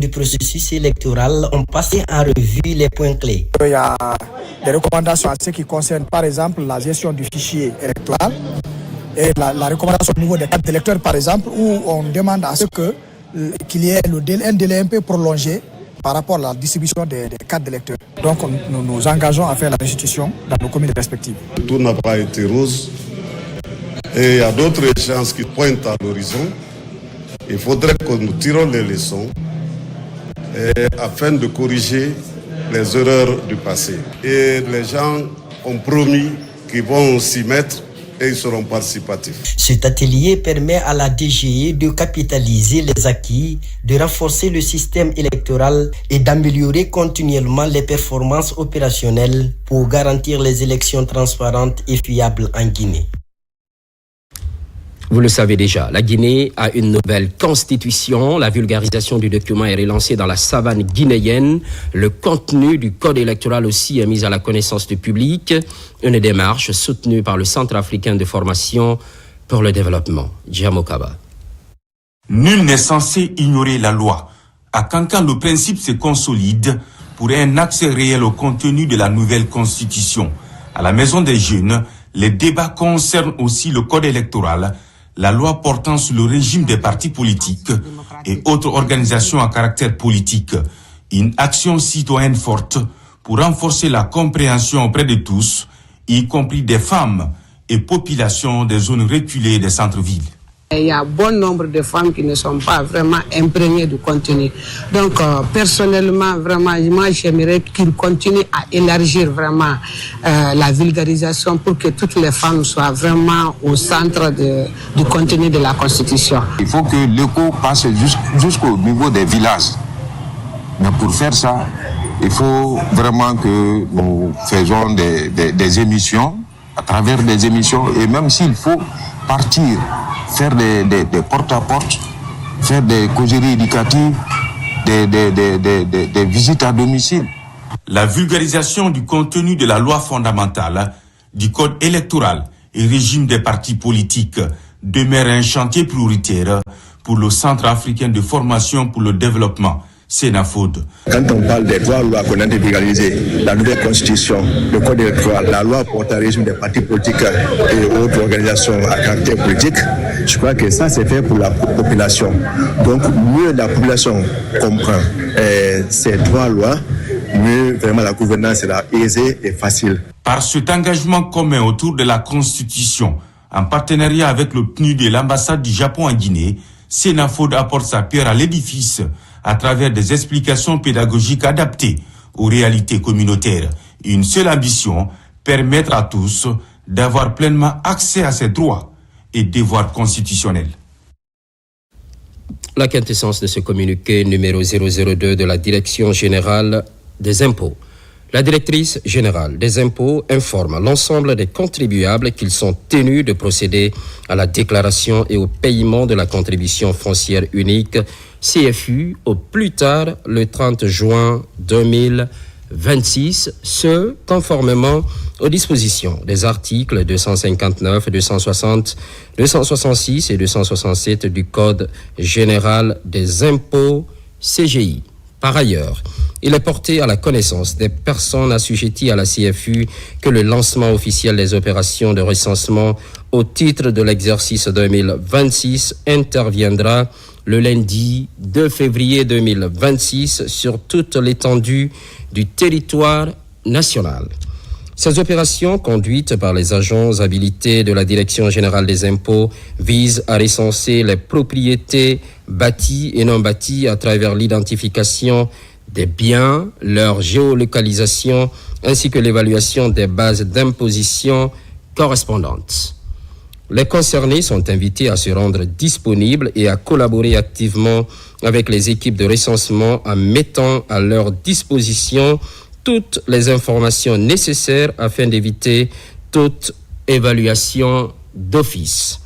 du processus électoral ont passé en revue les points clés. Il y a des recommandations à ce qui concerne par exemple la gestion du fichier électoral et la recommandation au niveau des cartes d'électeurs par exemple où on demande à ce qu'il y ait un délai un peu prolongé par rapport à la distribution des cartes d'électeurs. Donc nous nous engageons à faire la restitution dans nos communes respectives. Tout n'a pas été rose et il y a d'autres échéances qui pointent à l'horizon. Il faudrait que nous tirons les leçons afin de corriger les erreurs du passé. Et les gens ont promis qu'ils vont s'y mettre et ils seront participatifs. Cet atelier permet à la DGE de capitaliser les acquis, de renforcer le système électoral et d'améliorer continuellement les performances opérationnelles pour garantir les élections transparentes et fiables en Guinée. Vous le savez déjà, la Guinée a une nouvelle constitution. La vulgarisation du document est relancée dans la savane guinéenne. Le contenu du code électoral aussi est mis à la connaissance du public. Une démarche soutenue par le Centre africain de formation pour le développement. Djamokaba. Nul n'est censé ignorer la loi. À Kankan, le principe se consolide pour un accès réel au contenu de la nouvelle constitution. À la Maison des Jeunes, les débats concernent aussi le code électoral, la loi portant sur le régime des partis politiques et autres organisations à caractère politique. Une action citoyenne forte pour renforcer la compréhension auprès de tous, y compris des femmes et populations des zones reculées des centres-villes. Il y a bon nombre de femmes qui ne sont pas vraiment imprégnées du contenu. Donc, personnellement, vraiment, moi, j'aimerais qu'ils continuent à élargir vraiment la vulgarisation pour que toutes les femmes soient vraiment au centre du contenu de la Constitution. Il faut que l'écho passe jusqu'au niveau des villages. Mais pour faire ça, il faut vraiment que nous faisons des émissions, à travers des émissions, et même s'il faut partir, faire des porte-à-porte, faire des causeries éducatives, des visites à domicile. La vulgarisation du contenu de la loi fondamentale, du code électoral et régime des partis politiques demeure un chantier prioritaire pour le Centre africain de formation pour le développement, Sénafod. Quand on parle des trois lois qu'on a vulgarisées, la nouvelle constitution, le code électoral, la loi portant le régime des partis politiques et autres organisations à caractère politique, je crois que ça c'est fait pour la population. Donc mieux la population comprend ces trois lois, mieux vraiment la gouvernance sera aisée et facile. Par cet engagement commun autour de la Constitution, en partenariat avec le PNUD et l'ambassade du Japon en Guinée, Sénafod apporte sa pierre à l'édifice à travers des explications pédagogiques adaptées aux réalités communautaires. Une seule ambition, permettre à tous d'avoir pleinement accès à ces droits et devoirs constitutionnels. La quintessence de ce communiqué numéro 002 de la Direction générale des impôts. La directrice générale des impôts informe l'ensemble des contribuables qu'ils sont tenus de procéder à la déclaration et au paiement de la contribution foncière unique CFU au plus tard le 30 juin 2026, ce conformément aux dispositions des articles 259, 260, 266 et 267 du Code général des impôts CGI. Par ailleurs, il est porté à la connaissance des personnes assujetties à la CFU que le lancement officiel des opérations de recensement au titre de l'exercice 2026 interviendra le lundi 2 février 2026 sur toute l'étendue du territoire national. Ces opérations, conduites par les agents habilités de la Direction générale des impôts, visent à recenser les propriétés bâties et non bâties à travers l'identification des biens, leur géolocalisation, ainsi que l'évaluation des bases d'imposition correspondantes. Les concernés sont invités à se rendre disponibles et à collaborer activement avec les équipes de recensement en mettant à leur disposition toutes les informations nécessaires afin d'éviter toute évaluation d'office.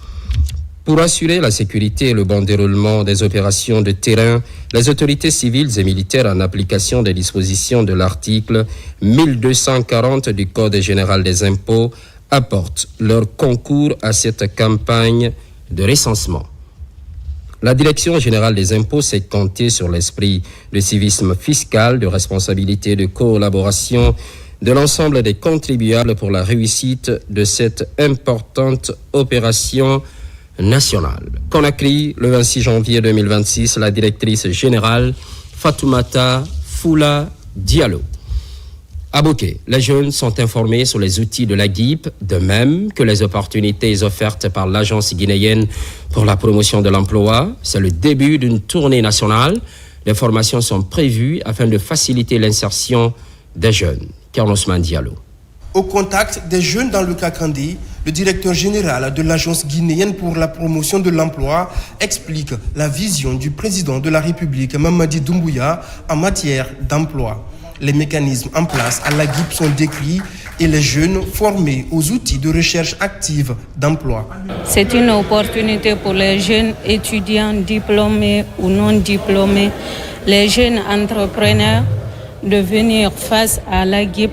Pour assurer la sécurité et le bon déroulement des opérations de terrain, les autorités civiles et militaires, en application des dispositions de l'article 1240 du Code général des impôts, apportent leur concours à cette campagne de recensement. La Direction générale des impôts s'est comptée sur l'esprit de civisme fiscal, de responsabilité, de collaboration de l'ensemble des contribuables pour la réussite de cette importante opération nationale. Conakry, le 26 janvier 2026, la directrice générale Fatoumata Foula Diallo. À Bouquet, les jeunes sont informés sur les outils de la GIP, de même que les opportunités offertes par l'Agence guinéenne pour la promotion de l'emploi. C'est le début d'une tournée nationale. Les formations sont prévues afin de faciliter l'insertion des jeunes. Carlos Diallo. Au contact des jeunes dans le Kakandi, le directeur général de l'Agence guinéenne pour la promotion de l'emploi explique la vision du président de la République, Mamadi Doumbouya, en matière d'emploi. Les mécanismes en place à la GIP sont décrits et les jeunes formés aux outils de recherche active d'emploi. C'est une opportunité pour les jeunes étudiants diplômés ou non diplômés, les jeunes entrepreneurs de venir face à la GIP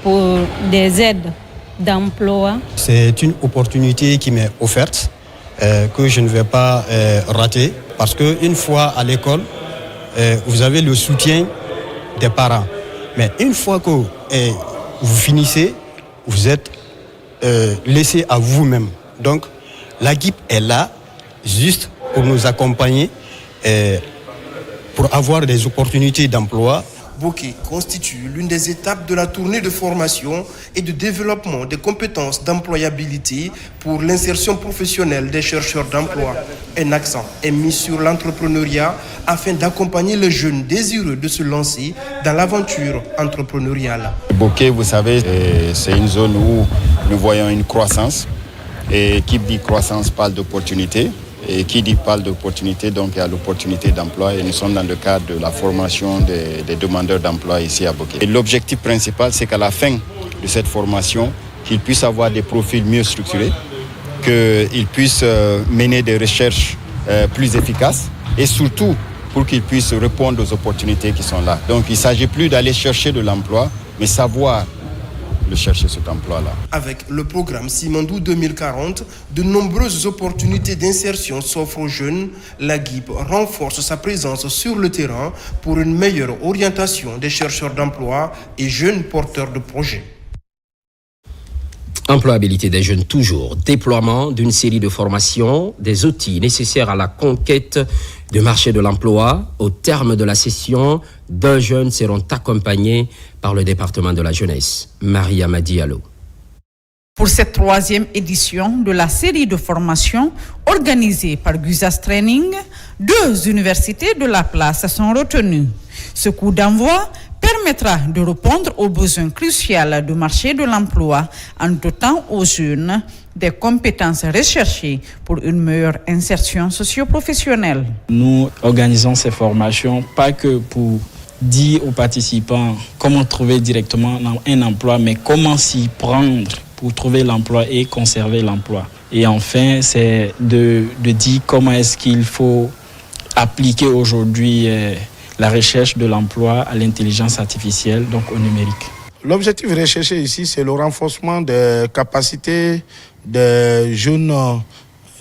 pour des aides d'emploi. C'est une opportunité qui m'est offerte, que je ne vais pas rater, parce qu'une fois à l'école, vous avez le soutien des parents. Mais une fois que vous finissez, vous êtes laissé à vous-même. Donc, la GIP est là juste pour nous accompagner, pour avoir des opportunités d'emploi. Bouquet constitue l'une des étapes de la tournée de formation et de développement des compétences d'employabilité pour l'insertion professionnelle des chercheurs d'emploi. Un accent est mis sur l'entrepreneuriat afin d'accompagner les jeunes désireux de se lancer dans l'aventure entrepreneuriale. Bouquet, vous savez, c'est une zone où nous voyons une croissance. Et qui dit croissance parle d'opportunité. Et qui dit parle d'opportunité, donc il y a l'opportunité d'emploi et nous sommes dans le cadre de la formation des demandeurs d'emploi ici à Bouquet. Et l'objectif principal, c'est qu'à la fin de cette formation, qu'ils puissent avoir des profils mieux structurés, qu'ils puissent mener des recherches plus efficaces et surtout pour qu'ils puissent répondre aux opportunités qui sont là. Donc il ne s'agit plus d'aller chercher de l'emploi, mais savoir de chercher cet emploi-là. Avec le programme Simandou 2040, de nombreuses opportunités d'insertion s'offrent aux jeunes. La GIP renforce sa présence sur le terrain pour une meilleure orientation des chercheurs d'emploi et jeunes porteurs de projets. Employabilité des jeunes toujours, déploiement d'une série de formations, des outils nécessaires à la conquête du marché de l'emploi. Au terme de la session, 2 jeunes seront accompagnés par le département de la jeunesse. Maria Diallo. Pour cette 3e édition de la série de formations organisée par Guzas Training, 2 universités de la place sont retenues. Ce coup d'envoi permettra de répondre aux besoins cruciaux du marché de l'emploi en dotant aux jeunes des compétences recherchées pour une meilleure insertion socio-professionnelle. Nous organisons ces formations pas que pour dire aux participants comment trouver directement un emploi, mais comment s'y prendre pour trouver l'emploi et conserver l'emploi. Et enfin, c'est de dire comment est-ce qu'il faut appliquer aujourd'hui la recherche de l'emploi à l'intelligence artificielle, donc au numérique. L'objectif recherché ici, c'est le renforcement des capacités des jeunes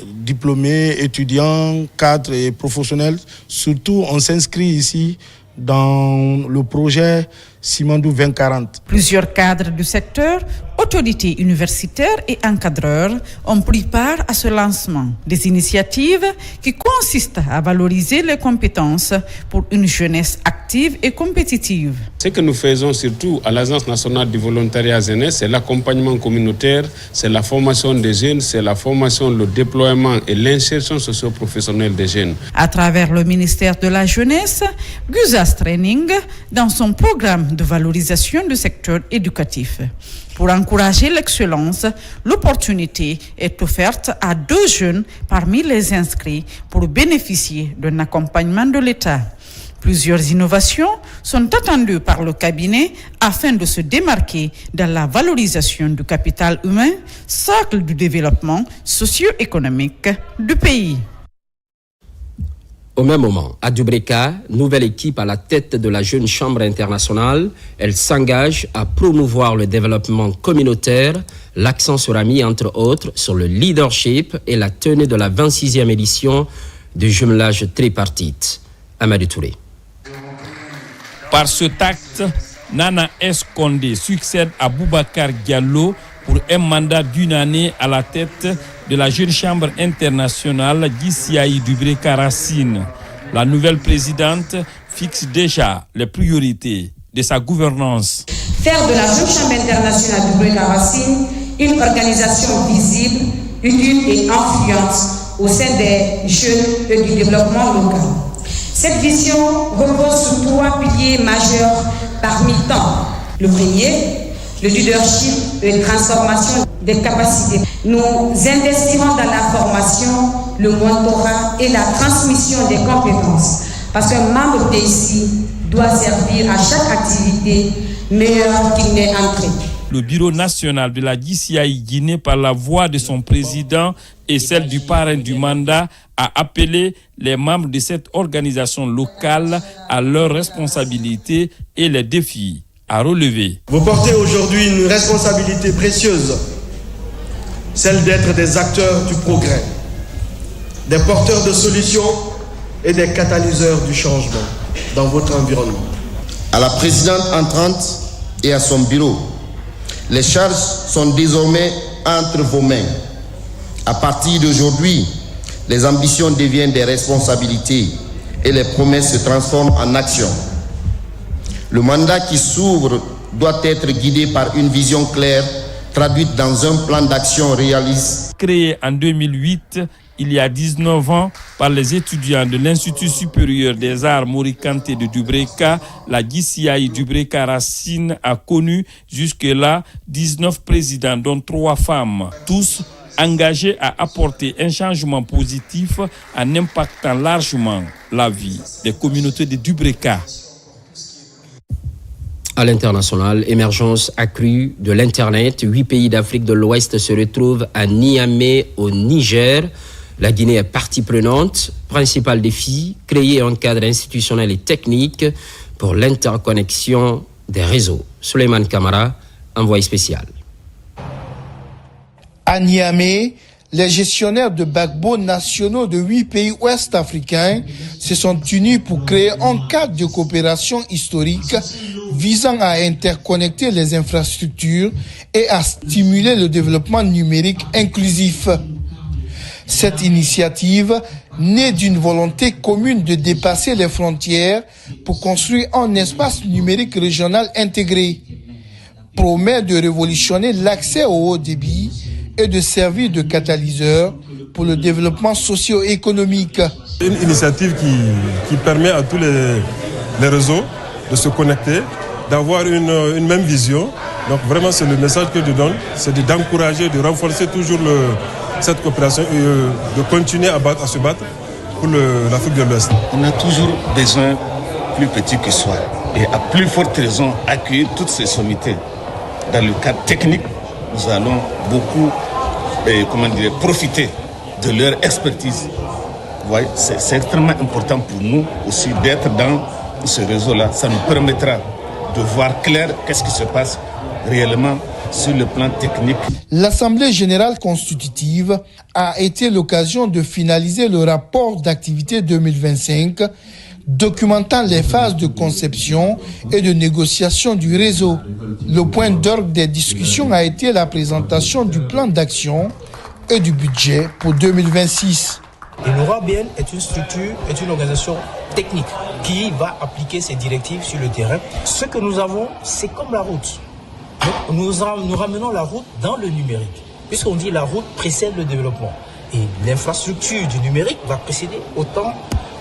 diplômés, étudiants, cadres et professionnels. Surtout, on s'inscrit ici dans le projet Simandou 2040. Plusieurs cadres du secteur, autorités universitaires et encadreurs ont pris part à ce lancement. Des initiatives qui consistent à valoriser les compétences pour une jeunesse active et compétitive. Ce que nous faisons surtout à l'Agence nationale du volontariat jeunesse, c'est l'accompagnement communautaire, c'est la formation des jeunes, c'est la formation, le déploiement et l'insertion socio-professionnelle des jeunes. À travers le ministère de la Jeunesse, Guzas Training, dans son programme de valorisation du secteur éducatif. Pour encourager l'excellence, l'opportunité est offerte à 2 jeunes parmi les inscrits pour bénéficier d'un accompagnement de l'État. Plusieurs innovations sont attendues par le cabinet afin de se démarquer dans la valorisation du capital humain, socle du développement socio-économique du pays. Au même moment, à Dubreka, nouvelle équipe à la tête de la Jeune Chambre internationale. Elle s'engage à promouvoir le développement communautaire. L'accent sera mis, entre autres, sur le leadership et la tenue de la 26e édition de jumelage tripartite. Amadou Touré. Par ce acte, Nana S. Condé succède à Boubacar Diallo pour un mandat d'une année à la tête de la Jeune Chambre internationale Guissiaï Dubré-Racine. La nouvelle présidente fixe déjà les priorités de sa gouvernance. Faire de la Jeune Chambre internationale Dubré-Racine une organisation visible, utile et influente au sein des jeunes et du développement local. Cette vision repose sur 3 piliers majeurs parmi tant. Le premier, le leadership et la transformation des capacités. Nous investirons dans la formation, le mentorat et la transmission des compétences. Parce qu'un membre d'ici doit servir à chaque activité meilleure qu'il n'est entré. Le bureau national de la Guissiaï Guinée, par la voix de son président et celle du parrain du mandat, a appelé les membres de cette organisation locale à leurs responsabilités et les défis à relever. Vous portez aujourd'hui une responsabilité précieuse, celle d'être des acteurs du progrès, des porteurs de solutions et des catalyseurs du changement dans votre environnement. À la présidente entrante et à son bureau, les charges sont désormais entre vos mains. À partir d'aujourd'hui, les ambitions deviennent des responsabilités et les promesses se transforment en actions. Le mandat qui s'ouvre doit être guidé par une vision claire, traduite dans un plan d'action réaliste. Créé en 2008, il y a 19 ans, par les étudiants de l'Institut supérieur des arts Mori Kanté de Dubreka, la Guissiaï Dubré-Racine a connu jusque-là 19 présidents, dont 3 femmes, tous engagés à apporter un changement positif en impactant largement la vie des communautés de Dubreka. À l'international, émergence accrue de l'Internet. 8 pays d'Afrique de l'Ouest se retrouvent à Niamey, au Niger. La Guinée est partie prenante. Principal défi, créer un cadre institutionnel et technique pour l'interconnexion des réseaux. Souleymane Kamara, envoyé spécial. À Niamey, les gestionnaires de backbone nationaux de 8 pays ouest-africains se sont unis pour créer un cadre de coopération historique visant à interconnecter les infrastructures et à stimuler le développement numérique inclusif. Cette initiative, née d'une volonté commune de dépasser les frontières pour construire un espace numérique régional intégré, promet de révolutionner l'accès au haut débit et de servir de catalyseur pour le développement socio-économique. Une initiative qui permet à tous les réseaux de se connecter, d'avoir une même vision. Donc vraiment, c'est le message que je donne, c'est d'encourager, de renforcer toujours cette coopération et de continuer à se battre pour l'Afrique de l'Ouest. On a toujours besoin, plus petit que soit, et à plus forte raison, accueillir toutes ces sommités. Dans le cadre technique, nous allons beaucoup profiter de leur expertise. Ouais, c'est extrêmement important pour nous aussi d'être dans ce réseau-là. Ça nous permettra de voir clair qu'est-ce qui se passe réellement sur le plan technique. L'Assemblée générale constitutive a été l'occasion de finaliser le rapport d'activité 2025, documentant les phases de conception et de négociation du réseau. Le point d'orgue des discussions a été la présentation du plan d'action et du budget pour 2026. Et l'ORABN est une structure, est une organisation technique qui va appliquer ces directives sur le terrain. Ce que nous avons, c'est comme la route. Donc, nous ramenons la route dans le numérique, puisqu'on dit la route précède le développement. Et l'infrastructure du numérique va précéder autant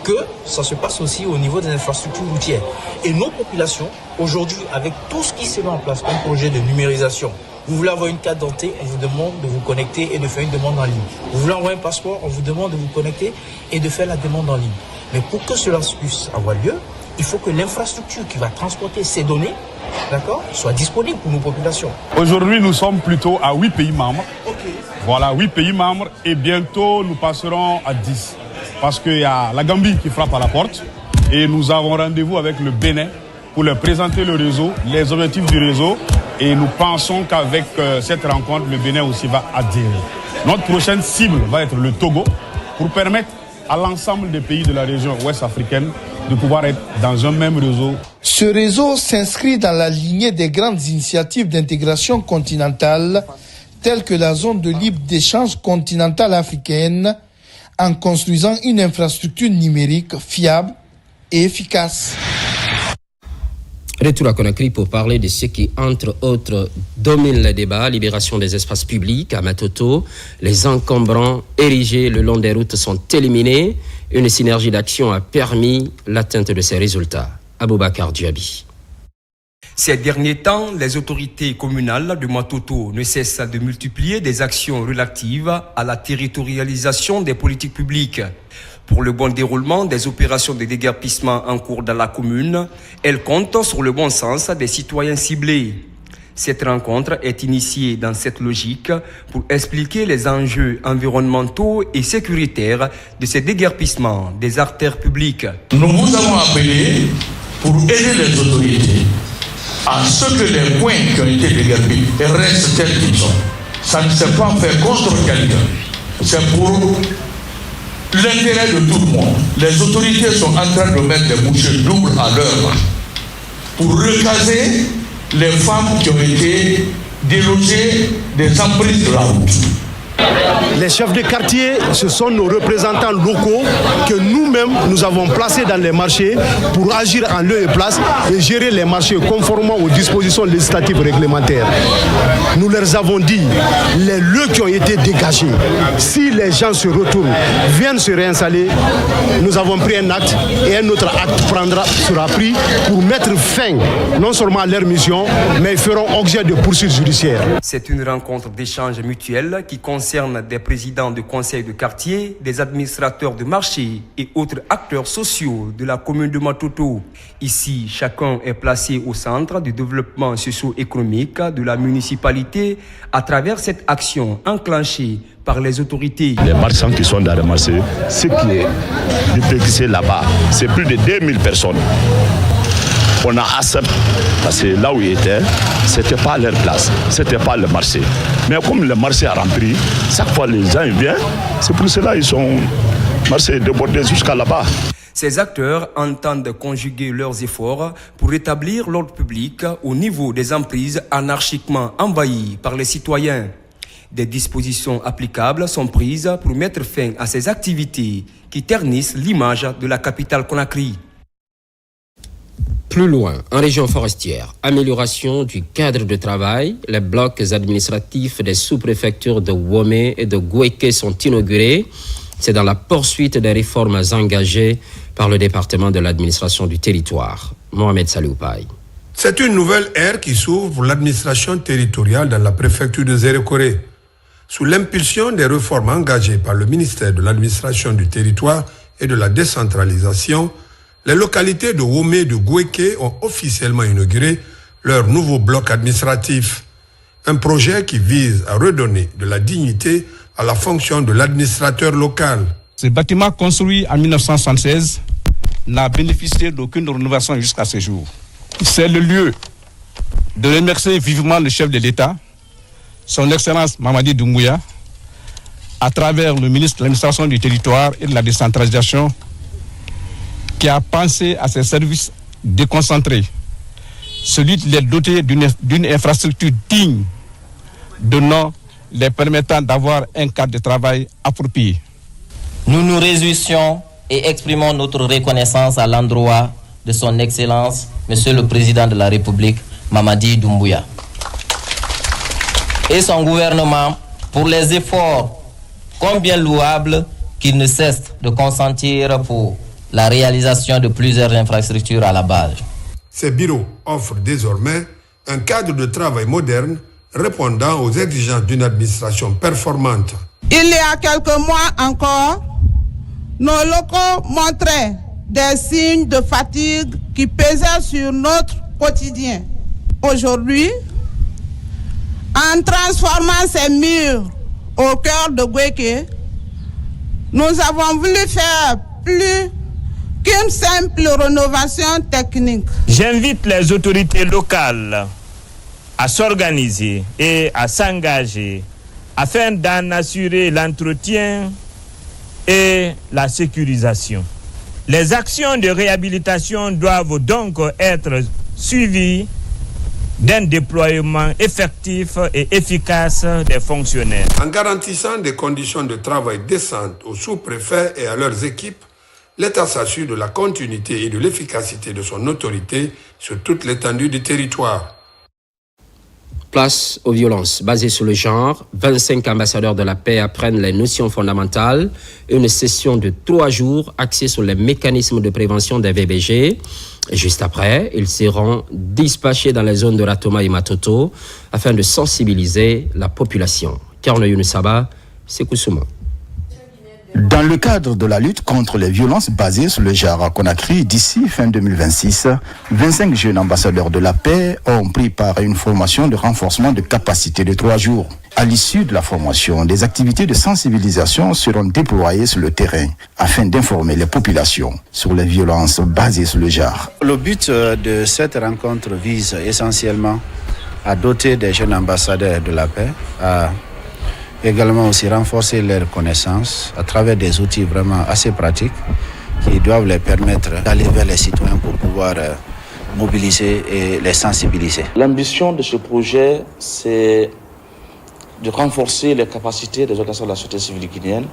que ça se passe aussi au niveau des infrastructures routières. Et nos populations, aujourd'hui, avec tout ce qui se met en place comme projet de numérisation, vous voulez avoir une carte d'identité, on vous demande de vous connecter et de faire une demande en ligne. Vous voulez envoyer un passeport, on vous demande de vous connecter et de faire la demande en ligne. Mais pour que cela puisse avoir lieu, il faut que l'infrastructure qui va transporter ces données, d'accord, soit disponible pour nos populations. Aujourd'hui, nous sommes plutôt à 8 pays membres. Voilà, 8 pays membres et bientôt nous passerons à 10. Parce qu'il y a la Gambie qui frappe à la porte et nous avons rendez-vous avec le Bénin pour leur présenter le réseau, les objectifs du réseau, et nous pensons qu'avec cette rencontre, le Bénin aussi va adhérer. Notre prochaine cible va être le Togo pour permettre à l'ensemble des pays de la région ouest africaine de pouvoir être dans un même réseau. Ce réseau s'inscrit dans la lignée des grandes initiatives d'intégration continentale, telles que la zone de libre d'échange continentale africaine, en construisant une infrastructure numérique fiable et efficace. Retour à Conakry pour parler de ce qui, entre autres, domine le débat, libération des espaces publics à Matoto. Les encombrants érigés le long des routes sont éliminés. Une synergie d'action a permis l'atteinte de ces résultats. Aboubakar Diaby. Ces derniers temps, les autorités communales de Matoto ne cessent de multiplier des actions relatives à la territorialisation des politiques publiques. Pour le bon déroulement des opérations de déguerpissement en cours dans la commune, elles comptent sur le bon sens des citoyens ciblés. Cette rencontre est initiée dans cette logique pour expliquer les enjeux environnementaux et sécuritaires de ces déguerpissements des artères publiques. Nous vous avons appelé pour aider les autorités à ce que les points qui ont été déguerpis restent tels qu'ils sont. Ça ne s'est pas fait contre quelqu'un. C'est pour l'intérêt de tout le monde. Les autorités sont en train de mettre des bouchées doubles à l'heure pour recaser les femmes qui ont été délogées des emprises de la route. Les chefs de quartier, ce sont nos représentants locaux que nous-mêmes, nous avons placés dans les marchés pour agir en lieu et place et gérer les marchés conformément aux dispositions législatives réglementaires. Nous leur avons dit, les lieux qui ont été dégagés, si les gens se retournent, viennent se réinstaller, nous avons pris un acte et un autre acte sera pris pour mettre fin non seulement à leur mission, mais ils feront objet de poursuites judiciaires. C'est une rencontre d'échange mutuel qui concerne des présidents de conseils de quartier, des administrateurs de marché et autres acteurs sociaux de la commune de Matoto. Ici, chacun est placé au centre du développement socio-économique de la municipalité à travers cette action enclenchée par les autorités. Les marchands qui sont dans les marchés, ce qui est déguisé là-bas, c'est plus de 2000 personnes. On a accepté, parce que là où ils étaient, ce n'était pas leur place, ce n'était pas le marché. Mais comme le marché a rempli, chaque fois les gens viennent, c'est pour cela qu'ils sont marchés débordés jusqu'à là-bas. Ces acteurs entendent conjuguer leurs efforts pour rétablir l'ordre public au niveau des emprises anarchiquement envahies par les citoyens. Des dispositions applicables sont prises pour mettre fin à ces activités qui ternissent l'image de la capitale Conakry. Plus loin, en région forestière, amélioration du cadre de travail, les blocs administratifs des sous-préfectures de Womé et de Gouéké sont inaugurés. C'est dans la poursuite des réformes engagées par le département de l'administration du territoire. Mohamed Saloupaï. C'est une nouvelle ère qui s'ouvre pour l'administration territoriale dans la préfecture de Zérékoré. Sous l'impulsion des réformes engagées par le ministère de l'administration du territoire et de la décentralisation, les localités de Womé et de Gouéké ont officiellement inauguré leur nouveau bloc administratif. Un projet qui vise à redonner de la dignité à la fonction de l'administrateur local. Ce bâtiment construit en 1976 n'a bénéficié d'aucune rénovation jusqu'à ce jour. C'est le lieu de remercier vivement le chef de l'État, son Excellence Mamadi Doumbouya, à travers le ministre de l'administration du territoire et de la décentralisation, qui a pensé à ces services déconcentrés, celui de les doter d'une infrastructure digne de nom, les permettant d'avoir un cadre de travail approprié. Nous nous réjouissons et exprimons notre reconnaissance à l'endroit de son Excellence, Monsieur le Président de la République, Mamadi Doumbouya, et son gouvernement pour les efforts combien louables qu'il ne cesse de consentir pour la réalisation de plusieurs infrastructures à la base. Ces bureaux offrent désormais un cadre de travail moderne répondant aux exigences d'une administration performante. Il y a quelques mois encore, nos locaux montraient des signes de fatigue qui pesaient sur notre quotidien. Aujourd'hui, en transformant ces murs au cœur de Gouéké, nous avons voulu faire plus qu'une simple rénovation technique. J'invite les autorités locales à s'organiser et à s'engager afin d'en assurer l'entretien et la sécurisation. Les actions de réhabilitation doivent donc être suivies d'un déploiement effectif et efficace des fonctionnaires. En garantissant des conditions de travail décentes aux sous-préfets et à leurs équipes, l'État s'assure de la continuité et de l'efficacité de son autorité sur toute l'étendue du territoire. Place aux violences basées sur le genre. 25 ambassadeurs de la paix apprennent les notions fondamentales. Une session de 3 jours axée sur les mécanismes de prévention des VBG. Et juste après, ils seront dispatchés dans les zones de Ratoma et Matoto afin de sensibiliser la population. Karno Younusaba, c'est Koussouma. Dans le cadre de la lutte contre les violences basées sur le genre à Conakry, d'ici fin 2026, 25 jeunes ambassadeurs de la paix ont pris part à une formation de renforcement de capacité de 3 jours. À l'issue de la formation, des activités de sensibilisation seront déployées sur le terrain afin d'informer les populations sur les violences basées sur le genre. Le but de cette rencontre vise essentiellement à doter des jeunes ambassadeurs de la paix, à également aussi renforcer leurs connaissances à travers des outils vraiment assez pratiques qui doivent les permettre d'aller vers les citoyens pour pouvoir mobiliser et les sensibiliser. L'ambition de ce projet, c'est de renforcer les capacités des organisations de la société civile guinéenne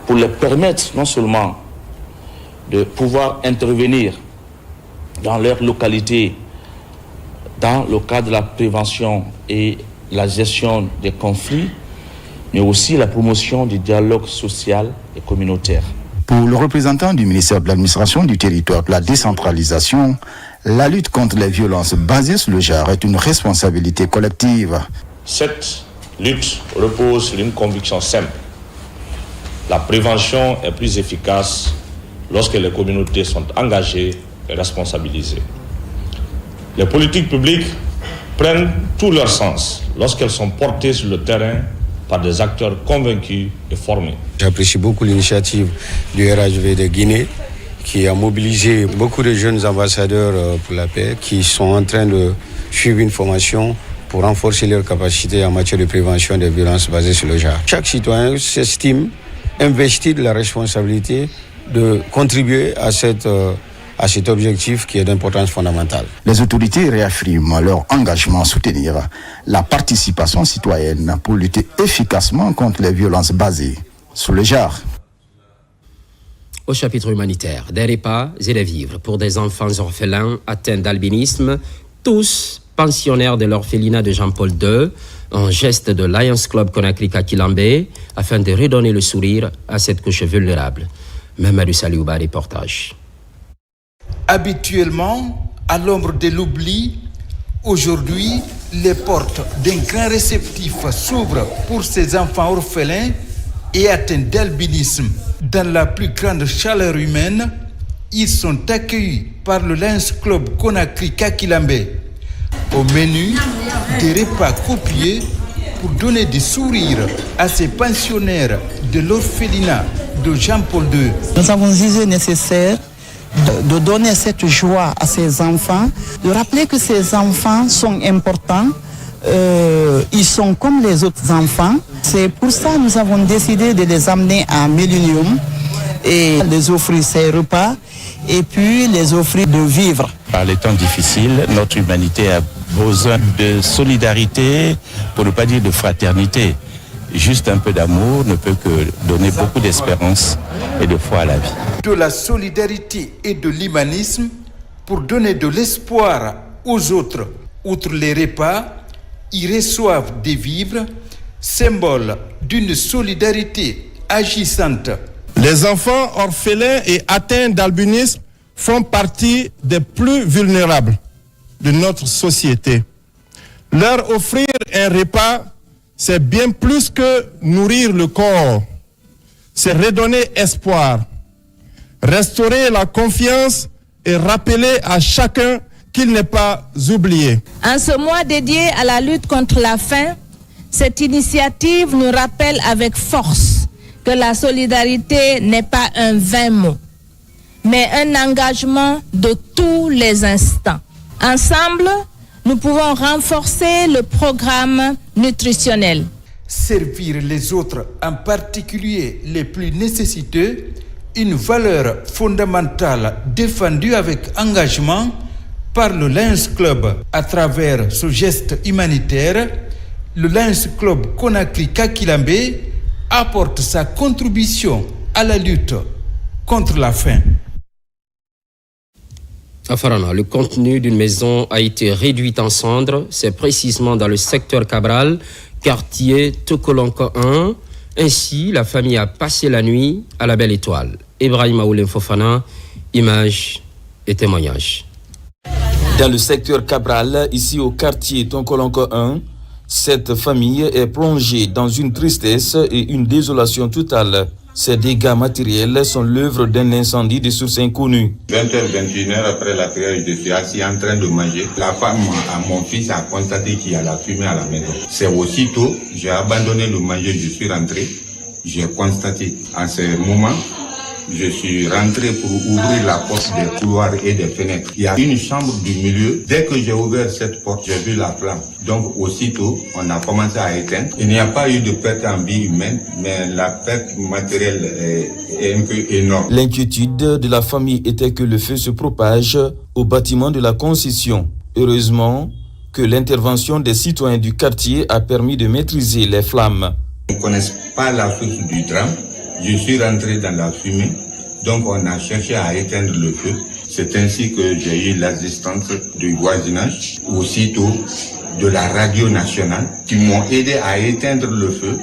pour les permettre non seulement de pouvoir intervenir dans leur localité dans le cadre de la prévention et la gestion des conflits, mais aussi la promotion du dialogue social et communautaire. Pour le représentant du ministère de l'Administration du territoire de la décentralisation, la lutte contre les violences basées sur le genre est une responsabilité collective. Cette lutte repose sur une conviction simple. La prévention est plus efficace lorsque les communautés sont engagées et responsabilisées. Les politiques publiques prennent tout leur sens lorsqu'elles sont portées sur le terrain par des acteurs convaincus et formés. J'apprécie beaucoup l'initiative du RHV de Guinée qui a mobilisé beaucoup de jeunes ambassadeurs pour la paix qui sont en train de suivre une formation pour renforcer leurs capacités en matière de prévention des violences basées sur le genre. Chaque citoyen s'estime investi de la responsabilité de contribuer à cet objectif qui est d'importance fondamentale. Les autorités réaffirment leur engagement à soutenir la participation citoyenne pour lutter efficacement contre les violences basées sur le genre. Au chapitre humanitaire, des repas et des vivres pour des enfants orphelins atteints d'albinisme, tous pensionnaires de l'orphelinat de Jean-Paul II, un geste de Lions Club Conakry Kakilambé afin de redonner le sourire à cette couche vulnérable. Mamadou Saliouba, reportage. Habituellement, à l'ombre de l'oubli, aujourd'hui, les portes d'un grand réceptif s'ouvrent pour ces enfants orphelins et atteints d'albinisme. Dans la plus grande chaleur humaine, ils sont accueillis par le Lions Club Conakry Kakilambé. Au menu, des repas copiés pour donner des sourires à ces pensionnaires de l'orphelinat de Jean-Paul II. Nous avons jugé nécessaire de donner cette joie à ces enfants, de rappeler que ces enfants sont importants, ils sont comme les autres enfants. C'est pour ça que nous avons décidé de les amener à Millennium et les offrir ces repas et puis les offrir de vivre. Par les temps difficiles, notre humanité a besoin de solidarité, pour ne pas dire de fraternité. Juste un peu d'amour ne peut que donner beaucoup d'espérance et de foi à la vie. De la solidarité et de l'humanisme pour donner de l'espoir aux autres. Outre les repas, ils reçoivent des vivres, symbole d'une solidarité agissante. Les enfants orphelins et atteints d'albinisme font partie des plus vulnérables de notre société. Leur offrir un repas, c'est bien plus que nourrir le corps. C'est redonner espoir, restaurer la confiance et rappeler à chacun qu'il n'est pas oublié. En ce mois dédié à la lutte contre la faim, cette initiative nous rappelle avec force que la solidarité n'est pas un vain mot, mais un engagement de tous les instants. Ensemble, nous pouvons renforcer le programme nutritionnel. Servir les autres, en particulier les plus nécessiteux, une valeur fondamentale défendue avec engagement par le Lions Club à travers ce geste humanitaire. Le Lions Club Conakry-Kakilambé apporte sa contribution à la lutte contre la faim. À Farana, le contenu d'une maison a été réduit en cendres. C'est précisément dans le secteur Cabral, quartier Tokolonko 1. Ainsi, la famille a passé la nuit à la Belle Étoile. Ibrahim Aoulem Fofana, images et témoignages. Dans le secteur Cabral, ici au quartier Tokolonko 1, cette famille est plongée dans une tristesse et une désolation totale. Ces dégâts matériels sont l'œuvre d'un incendie de source inconnue. 20h, 21h après la prière, je suis assis en train de manger. La femme à mon fils a constaté qu'il y a la fumée à la maison. C'est aussitôt, j'ai abandonné le manger, je suis rentré. J'ai constaté en ce moment, je suis rentré pour ouvrir la porte des couloirs et des fenêtres. Il y a une chambre du milieu. Dès que j'ai ouvert cette porte, j'ai vu la flamme. Donc aussitôt, on a commencé à éteindre. Il n'y a pas eu de perte en vie humaine, mais la perte matérielle est un peu énorme. L'inquiétude de la famille était que le feu se propage au bâtiment de la concession. Heureusement que l'intervention des citoyens du quartier a permis de maîtriser les flammes. On ne connaît pas la source du drame. Je suis rentré dans la fumée, donc on a cherché à éteindre le feu. C'est ainsi que j'ai eu l'assistance du voisinage, aussitôt de la radio nationale, qui m'ont aidé à éteindre le feu,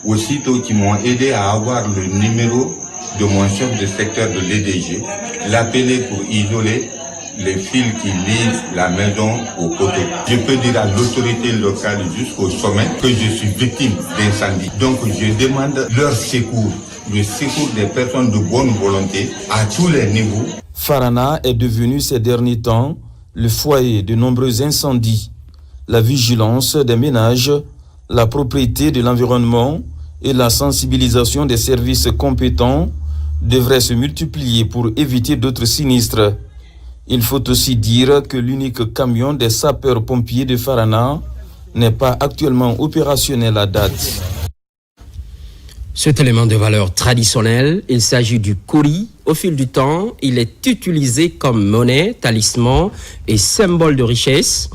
aussitôt qui m'ont aidé à avoir le numéro de mon chef de secteur de l'EDG, l'appeler pour isoler les fils qui lient la maison au poteau. Je peux dire à l'autorité locale jusqu'au sommet que je suis victime d'incendie. Donc je demande leur secours, le secours des personnes de bonne volonté à tous les niveaux. Farana est devenu ces derniers temps le foyer de nombreux incendies. La vigilance des ménages, la propriété de l'environnement et la sensibilisation des services compétents devraient se multiplier pour éviter d'autres sinistres. Il faut aussi dire que l'unique camion des sapeurs-pompiers de Farana n'est pas actuellement opérationnel à date. Cet élément de valeur traditionnelle, il s'agit du kouri. Au fil du temps, il est utilisé comme monnaie, talisman et symbole de richesse.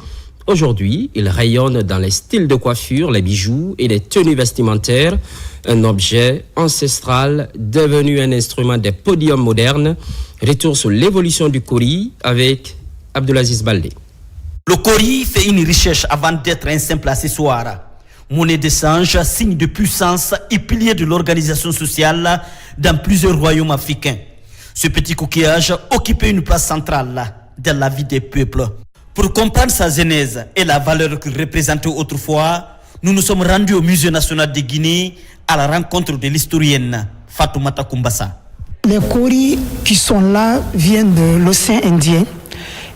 Aujourd'hui, il rayonne dans les styles de coiffure, les bijoux et les tenues vestimentaires. Un objet ancestral devenu un instrument des podiums modernes. Retour sur l'évolution du kouri avec Abdelaziz Baldé. Le kouri fait une richesse avant d'être un simple accessoire. Monnaie d'échange, signe de puissance et pilier de l'organisation sociale dans plusieurs royaumes africains. Ce petit coquillage occupait une place centrale dans la vie des peuples. Pour comprendre sa genèse et la valeur qu'il représentait autrefois, nous nous sommes rendus au Musée national de Guinée à la rencontre de l'historienne Fatoumata Koumbassa. Les kouris qui sont là viennent de l'océan Indien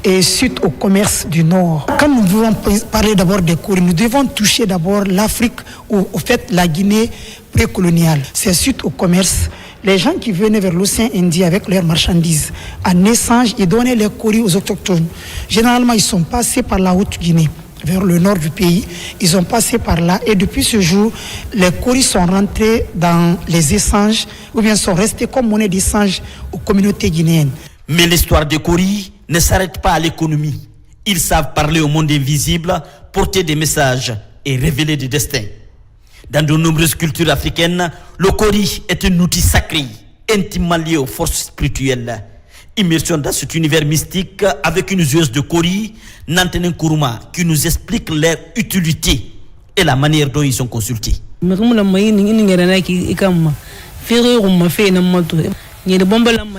et suite au commerce du Nord. Quand nous voulons parler d'abord des kouris, nous devons toucher d'abord l'Afrique ou au fait la Guinée précoloniale. C'est suite au commerce. Les gens qui venaient vers l'océan Indien avec leurs marchandises, en échange, ils donnaient les kouris aux autochtones. Généralement, ils sont passés par la Haute-Guinée, vers le nord du pays. Ils ont passé par là et depuis ce jour, les kouris sont rentrés dans les échanges ou bien sont restés comme monnaie d'échange aux communautés guinéennes. Mais l'histoire des kouris ne s'arrête pas à l'économie. Ils savent parler au monde invisible, porter des messages et révéler des destins. Dans de nombreuses cultures africaines, le kouri est un outil sacré, intimement lié aux forces spirituelles. Immersion dans cet univers mystique avec une joueuse de kouri, Nantene Nkuruma, qui nous explique leur utilité et la manière dont ils sont consultés.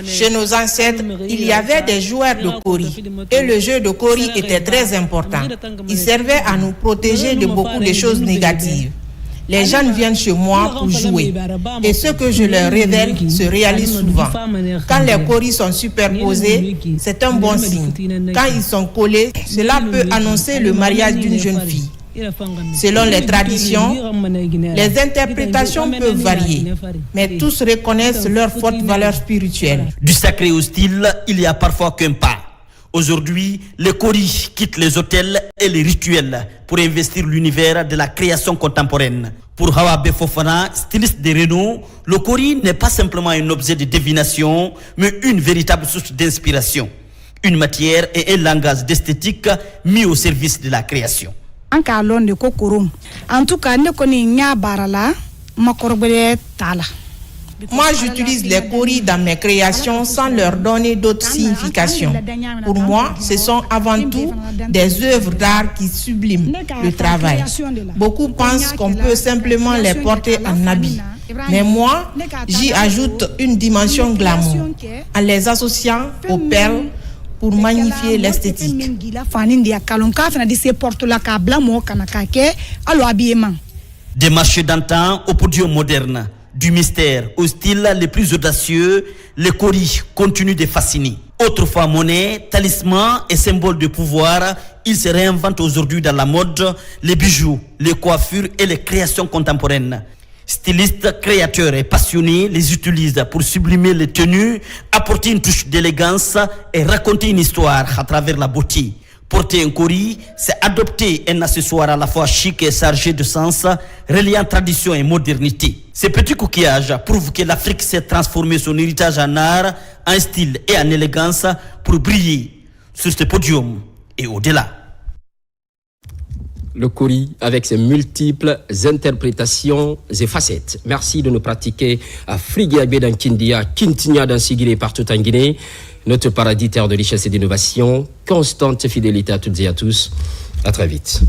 Chez nos ancêtres, il y avait des joueurs de kouri et le jeu de kouri était très important. Il servait à nous protéger de beaucoup de choses négatives. Les jeunes viennent chez moi pour jouer et ce que je leur révèle se réalise souvent. Quand les kouris sont superposés, c'est un bon signe. Quand ils sont collés, cela peut annoncer le mariage d'une jeune fille. Selon les traditions, les interprétations peuvent varier, mais tous reconnaissent leur forte valeur spirituelle. Du sacré au style, il y a parfois qu'un pas. Aujourd'hui, les Kori quittent les hôtels et les rituels pour investir l'univers de la création contemporaine. Pour Hawa Befofana, styliste de renom, le Kori n'est pas simplement un objet de divination, mais une véritable source d'inspiration. Une matière et un langage d'esthétique mis au service de la création. En tout cas, ne connais barala, ma tala. Moi, j'utilise les Kori dans mes créations sans leur donner d'autres significations. Pour moi, ce sont avant tout des œuvres d'art qui subliment le travail. Beaucoup pensent qu'on peut simplement les porter en habit. Mais moi, j'y ajoute une dimension glamour en les associant aux perles pour magnifier l'esthétique. Des marchés d'antan au podium moderne. Du mystère au style les plus audacieux, les Kori continuent de fasciner. Autrefois monnaie, talisman et symbole de pouvoir, ils se réinventent aujourd'hui dans la mode, les bijoux, les coiffures et les créations contemporaines. Stylistes, créateurs et passionnés les utilisent pour sublimer les tenues, apporter une touche d'élégance et raconter une histoire à travers la beauté. Porter un Kori, c'est adopter un accessoire à la fois chic et chargé de sens, reliant tradition et modernité. Ces petits coquillages prouvent que l'Afrique s'est transformée son héritage en art, en style et en élégance pour briller sur ce podium et au-delà. Le Kori avec ses multiples interprétations et facettes. Merci de nous pratiquer à Frigiabé dans Kindia, Kintinia dans Sigiri partout en Guinée. Notre paradis terre de richesse et d'innovation. Constante fidélité à toutes et à tous. À très vite.